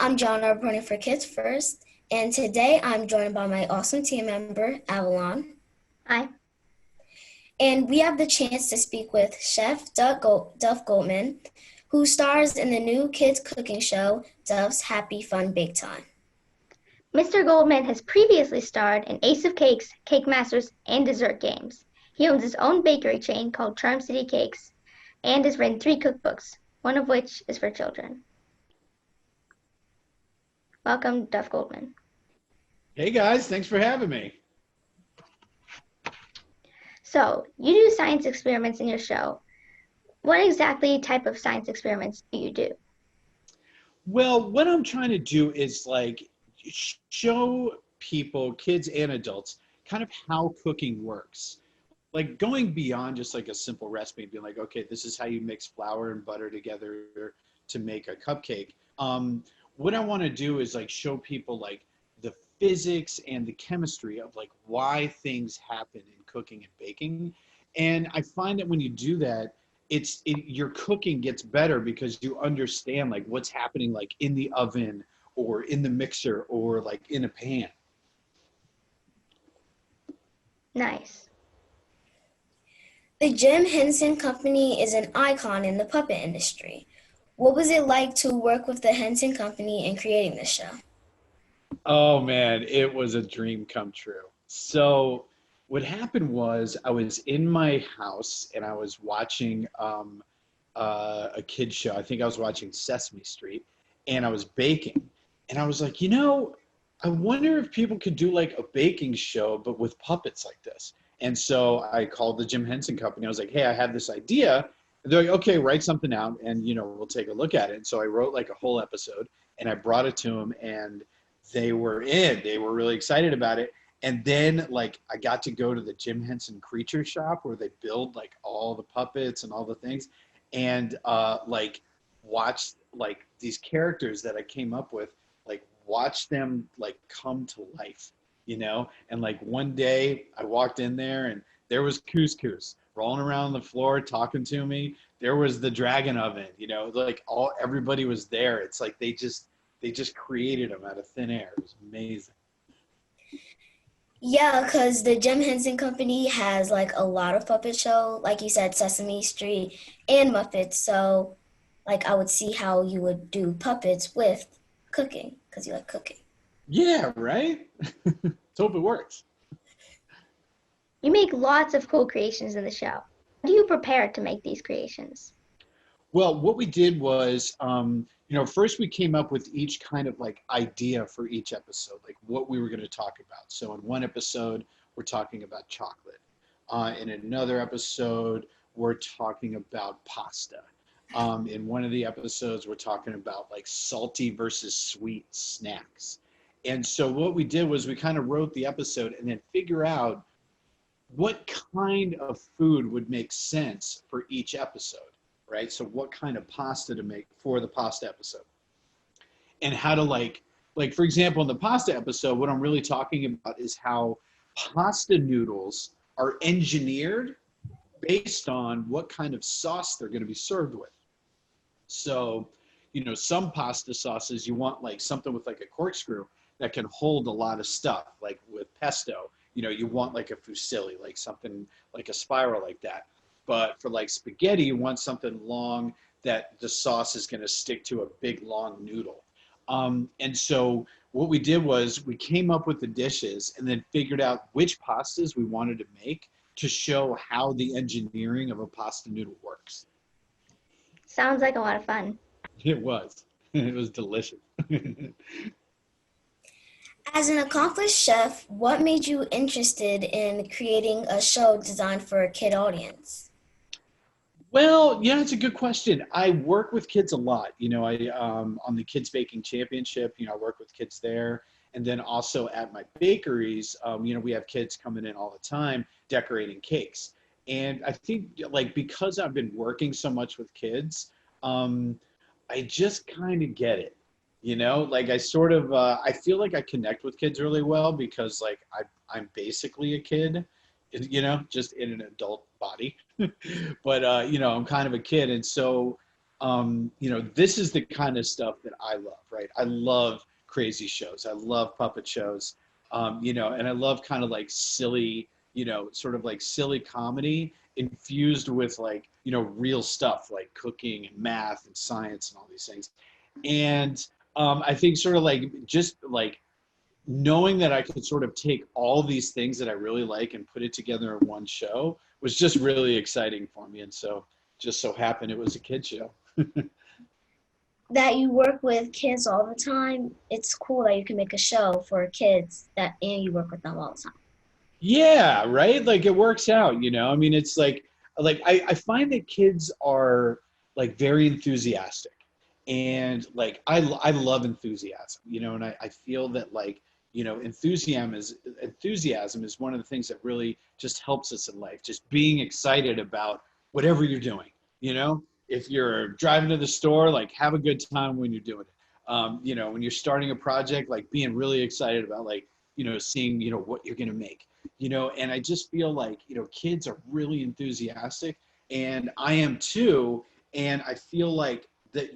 I'm Giana, reporting for Kids First, and today I'm joined by my awesome team member, Avalon. Hi. And we have the chance to speak with Chef Duff Goldman, who stars in the new kids cooking show, Duff's Happy Fun Bake Time. Mr. Goldman has previously starred in Ace of Cakes, Cake Masters, and Dessert Games. He owns his own bakery chain called Charm City Cakes and has written 3 cookbooks, one of which is for children. Welcome, Duff Goldman. Hey guys, thanks for having me. So, you do science experiments in your show. What exactly type of science experiments do you do? Well, what I'm trying to do is show people, kids and adults, kind of how cooking works. Like going beyond just like a simple recipe and being like, okay, this is how you mix flour and butter together to make a cupcake. What I want to do is like show people like the physics and the chemistry of like why things happen in cooking and baking. And I find that when you do that, your cooking gets better because you understand like what's happening like in the oven or in the mixer or like in a pan. Nice. The Henson Company is an icon in the puppet industry. What was it like to work with the Henson Company in creating this show? Oh man, it was a dream come true. So what happened was I was in my house and I was watching a kid show. I think I was watching Sesame Street and I was baking. And I was like, I wonder if people could do like a baking show, but with puppets like this. And so I called the Jim Henson Company. I was like, hey, I have this idea. And they're like, okay, write something out and, we'll take a look at it. And so I wrote like a whole episode and I brought it to them and they were in. They were really excited about it. And then like I got to go to the Jim Henson Creature Shop where they build like all the puppets and all the things and like watch like these characters that I came up with, like watch them like come to life, And like one day I walked in there and there was Couscous rolling around the floor talking to me. There was the dragon oven, like everybody was there. It's like they just created them out of thin air. It was amazing. Yeah, because the Jim Henson Company has like a lot of puppet show, like you said, Sesame Street and Muppets. So like I would see how you would do puppets with cooking because you like cooking. Yeah, right? Let's hope it works. You make lots of cool creations in the show. How do you prepare to make these creations? Well, what we did was, first we came up with each kind of like idea for each episode, like what we were going to talk about. So in one episode, we're talking about chocolate. In another episode, we're talking about pasta. In one of the episodes, we're talking about like salty versus sweet snacks. And so what we did was we kind of wrote the episode and then figure out what kind of food would make sense for each episode. Right? So what kind of pasta to make for the pasta episode and how to like, for example, in the pasta episode, what I'm really talking about is how pasta noodles are engineered based on what kind of sauce they're going to be served with. So, some pasta sauces, you want like something with like a corkscrew that can hold a lot of stuff, like with pesto, you want like a fusilli, like something like a spiral like that. But for like spaghetti, you want something long that the sauce is going to stick to a big long noodle. And so what we did was we came up with the dishes and then figured out which pastas we wanted to make to show how the engineering of a pasta noodle works. Sounds like a lot of fun. It was. It was delicious. As an accomplished chef, what made you interested in creating a show designed for a kid audience? Well, yeah, it's a good question. I work with kids a lot. I on the Kids Baking Championship, I work with kids there. And then also at my bakeries, we have kids coming in all the time decorating cakes. And I think like because I've been working so much with kids, I just kind of get it. Like I sort of I feel like I connect with kids really well because like I'm basically a kid, just in an adult body. But I'm kind of a kid, and so This is the kind of stuff that I love, right? I love crazy shows. I love puppet shows, and I love kind of like silly, sort of like silly comedy infused with like, real stuff like cooking and math and science and all these things. And I think sort of like just like knowing that I could sort of take all these things that I really like and put it together in one show was just really exciting for me. And so just so happened it was a kid show. That you work with kids all the time, it's cool that you can make a show for kids and you work with them all the time. Yeah, right. Like it works out, I mean, it's like I find that kids are like very enthusiastic, and like I love enthusiasm, and I feel that like enthusiasm is one of the things that really just helps us in life. Just being excited about whatever you're doing, if you're driving to the store, like have a good time when you're doing it. When you're starting a project, like being really excited about like seeing what you're gonna make. And I just feel like kids are really enthusiastic, and I am too. And I feel like that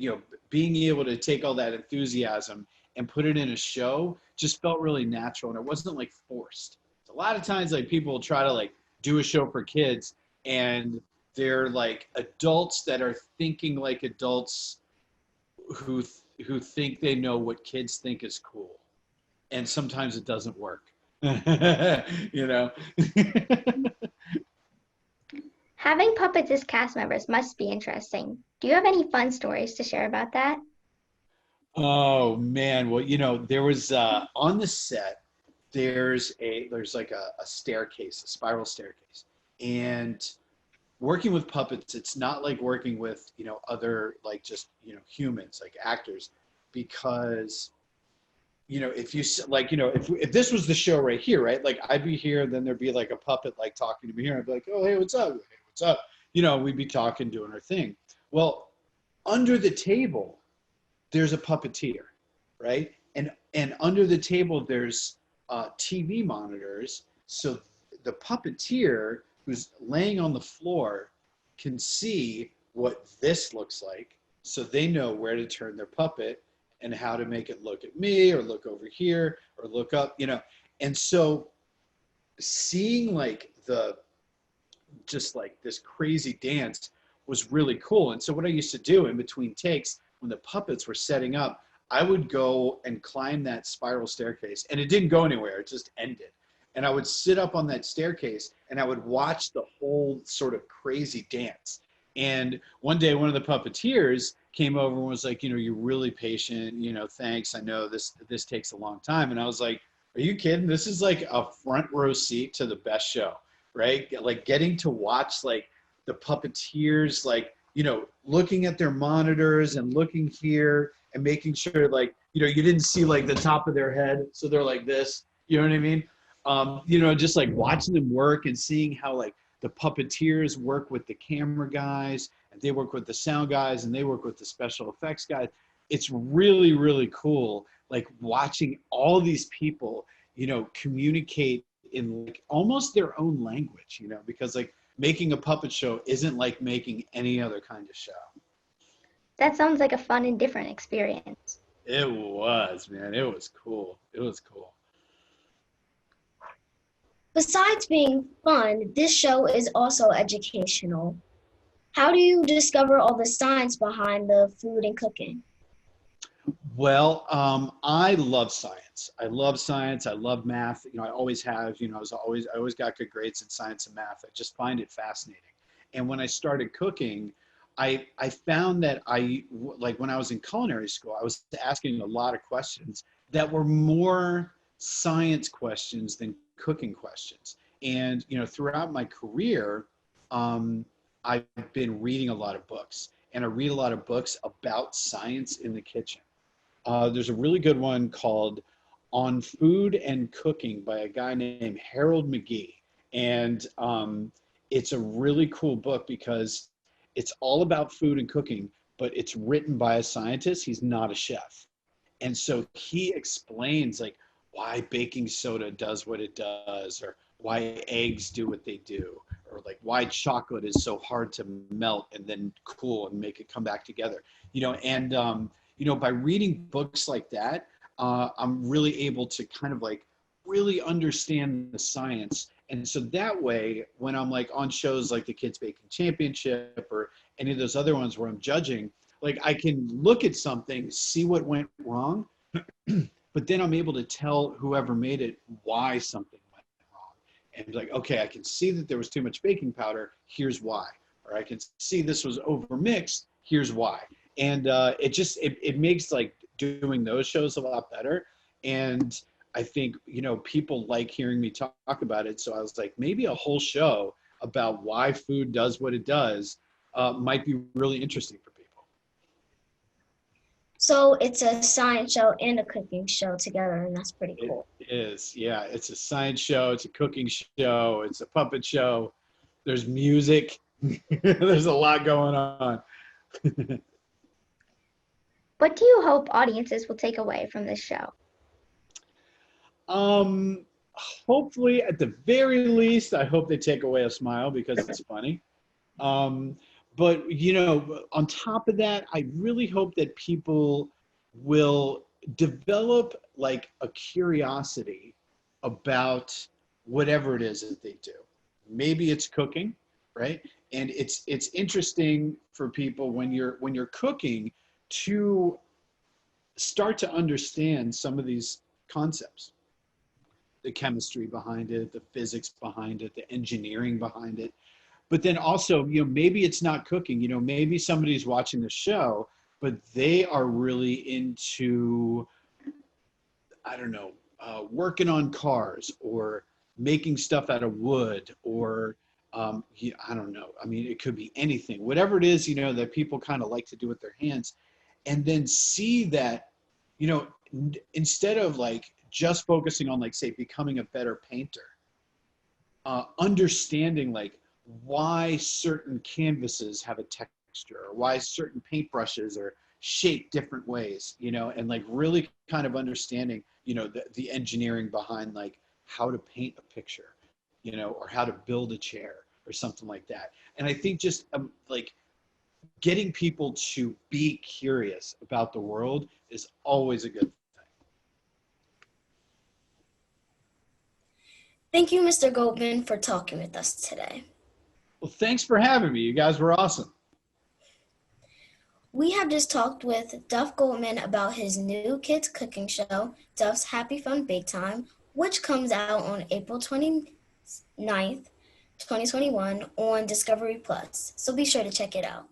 being able to take all that enthusiasm and put it in a show just felt really natural, and it wasn't like forced. A lot of times like people try to like do a show for kids, and they're like adults that are thinking like adults who who think they know what kids think is cool, and sometimes it doesn't work. you know Having puppets as cast members must be interesting. Do you have any fun stories to share about that? Oh man, well, there was on the set there's like a staircase, a spiral staircase. And working with puppets, it's not like working with, other like just, humans, like actors, because if you like, if this was the show right here, right? Like I'd be here, then there'd be like a puppet like talking to me here. I'd be like, oh, hey, what's up? Hey, what's up? We'd be talking, doing our thing. Well, under the table, there's a puppeteer, right? And under the table, there's TV monitors. So the puppeteer who's laying on the floor can see what this looks like. So they know where to turn their puppet and how to make it look at me or look over here or look up, And so seeing like just like this crazy dance was really cool. And so what I used to do in between takes when the puppets were setting up, I would go and climb that spiral staircase, and it didn't go anywhere. It just ended. And I would sit up on that staircase and I would watch the whole sort of crazy dance. And one day, one of the puppeteers came over and was like, you're really patient, thanks. I know this takes a long time. And I was like, are you kidding? This is like a front row seat to the best show, right? Like getting to watch like the puppeteers, like, looking at their monitors and looking here and making sure like, you didn't see like the top of their head. So they're like this, you know what I mean? Just like watching them work and seeing how like the puppeteers work with the camera guys, and they work with the sound guys, and they work with the special effects guys. It's really, really cool. Like watching all these people, communicate in like almost their own language, because like making a puppet show isn't like making any other kind of show. That sounds like a fun and different experience. It was, man. It was cool. It was cool. Besides being fun, this show is also educational. How do you discover all the science behind the food and cooking? Well, I love science. I love science. I love math. I always have. I always got good grades in science and math. I just find it fascinating. And when I started cooking, I found that like when I was in culinary school, I was asking a lot of questions that were more science questions than cooking questions. And throughout my career, I've been reading a lot of books, and I read a lot of books about science in the kitchen. There's a really good one called On Food and Cooking by a guy named Harold McGee. And it's a really cool book because it's all about food and cooking, but it's written by a scientist. He's not a chef. And so he explains like why baking soda does what it does, or why eggs do what they do, or like why chocolate is so hard to melt and then cool and make it come back together, and by reading books like that, I'm really able to kind of like really understand the science. And so that way, when I'm like on shows like the Kids Baking Championship or any of those other ones where I'm judging, like I can look at something, see what went wrong, but then I'm able to tell whoever made it why something went wrong. And be like, okay, I can see that there was too much baking powder. Here's why. Or I can see this was overmixed. Here's why. And it makes like doing those shows a lot better. And I think, people like hearing me talk about it. So I was like, maybe a whole show about why food does what it does might be really interesting for people. So it's a science show and a cooking show together, and that's pretty cool. It is, yeah. It's a science show. It's a cooking show. It's a puppet show. There's music. There's a lot going on. What do you hope audiences will take away from this show? Hopefully, at the very least, I hope they take away a smile because it's funny. But, on top of that, I really hope that people will develop like a curiosity about whatever it is that they do. Maybe it's cooking, right? And it's interesting for people when you're cooking to start to understand some of these concepts, the chemistry behind it, the physics behind it, the engineering behind it. But then also, maybe it's not cooking, maybe somebody's watching the show, but they are really into, I don't know, working on cars or making stuff out of wood or, I don't know. I mean, it could be anything, whatever it is, that people kind of like to do with their hands. And then see that, instead of like just focusing on like, say, becoming a better painter, understanding like why certain canvases have a texture or why certain paintbrushes are shaped different ways, and like really kind of understanding, the engineering behind like how to paint a picture, or how to build a chair or something like that. And I think just like getting people to be curious about the world is always a good thing. Thank you, Mr. Goldman, for talking with us today. Well, thanks for having me. You guys were awesome. We have just talked with Duff Goldman about his new kids cooking show, Duff's Happy Fun Bake Time, which comes out on April 29th, 2021 on Discovery Plus. So be sure to check it out.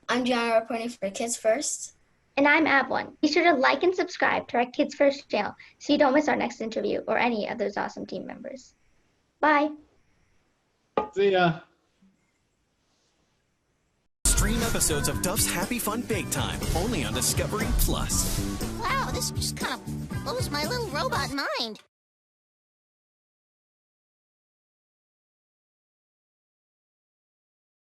I'm Giana reporting for Kids First. And I'm Avalon. Be sure to like and subscribe to our Kids First channel so you don't miss our next interview or any of those awesome team members. Bye. See ya. Stream episodes of Duff's Happy Fun Bake Time only on Discovery Plus. Wow, this just kind of blows my little robot mind.